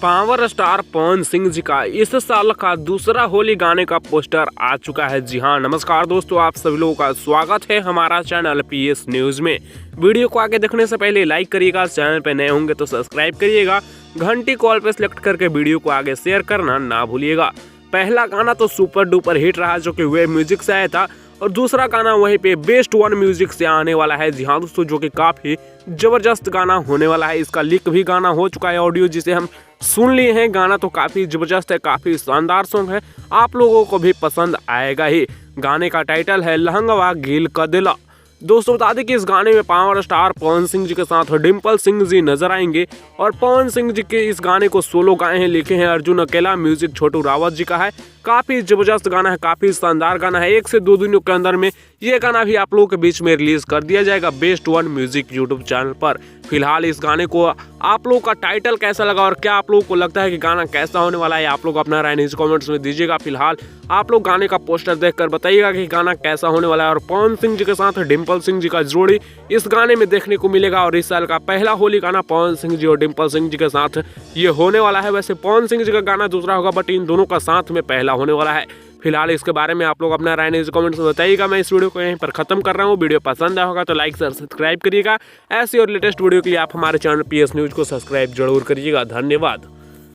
Power star Pawan Singh ji का इस साल का दूसरा होली गाने का पोस्टर आ चुका है। जी हाँ, नमस्कार दोस्तों, आप सभी लोगों का स्वागत है हमारा चैनल पीएस न्यूज में। वीडियो को आगे देखने से पहले लाइक करिएगा, चैनल पे नए होंगे तो सब्सक्राइब करिएगा, घंटी कॉल पे सिलेक्ट करके वीडियो को आगे शेयर करना ना भूलिएगा। पहला गाना तो सुपर डुपर हिट रहा जो कि वेव म्यूजिक से आया था, और दूसरा गाना वहीं पे बेस्ट वन म्यूजिक से आने वाला है। जी हाँ दोस्तों, जो कि काफी जबरदस्त गाना होने वाला है। इसका लीक भी गाना हो चुका है, ऑडियो जिसे हम सुन लिए हैं। गाना तो काफी जबरदस्त है, काफी शानदार सॉन्ग है, आप लोगों को भी पसंद आएगा ही। गाने का टाइटल है लहंगवा गिल का दिला। दोस्तों बता दें कि इस गाने में पावर स्टार पवन सिंह जी के साथ डिम्पल सिंह जी नजर आएंगे, और पवन सिंह जी के इस गाने को सोलो गाए हैं, लिखे हैं अर्जुन अकेला, म्यूजिक छोटू रावत जी का है। काफी जबरदस्त गाना है, काफी शानदार गाना है। 1 से 2 दिनों के अंदर में ये गाना भी आप लोगों के बीच में रिलीज कर दिया जाएगा best one music YouTube channel पर। फिलहाल इस गाने को आप लोगों का टाइटल कैसा लगा और क्या आप लोगों को लगता है कि गाना कैसा होने वाला है, आप लोग अपना राय नीचे कमेंट्स में दीजिएगा। फिलहाल आप लोग गाने का पोस्टर देखकर बताइएगा कि गाना कैसा होने वाला है। और पवन सिंह जी के साथ डिम्पल सिंह जी का जोड़ी इस गाने में देखने को मिलेगा, और इस साल का पहला होली गाना पवन सिंह जी और डिम्पल सिंह जी के साथ ये होने वाला है। वैसे पवन सिंह जी का गाना दूसरा होगा, बट इन दोनों का साथ में पहला होने वाला है। फिलहाल इसके बारे में आप लोग अपना राय नीचे कमेंट्स में बताइएगा। मैं इस वीडियो को यहीं पर खत्म कर रहा हूँ। वीडियो पसंद आया होगा तो लाइक और सब्सक्राइब करिएगा। ऐसी और लेटेस्ट वीडियो के लिए आप हमारे चैनल पीएस न्यूज को सब्सक्राइब जरूर करिएगा। धन्यवाद।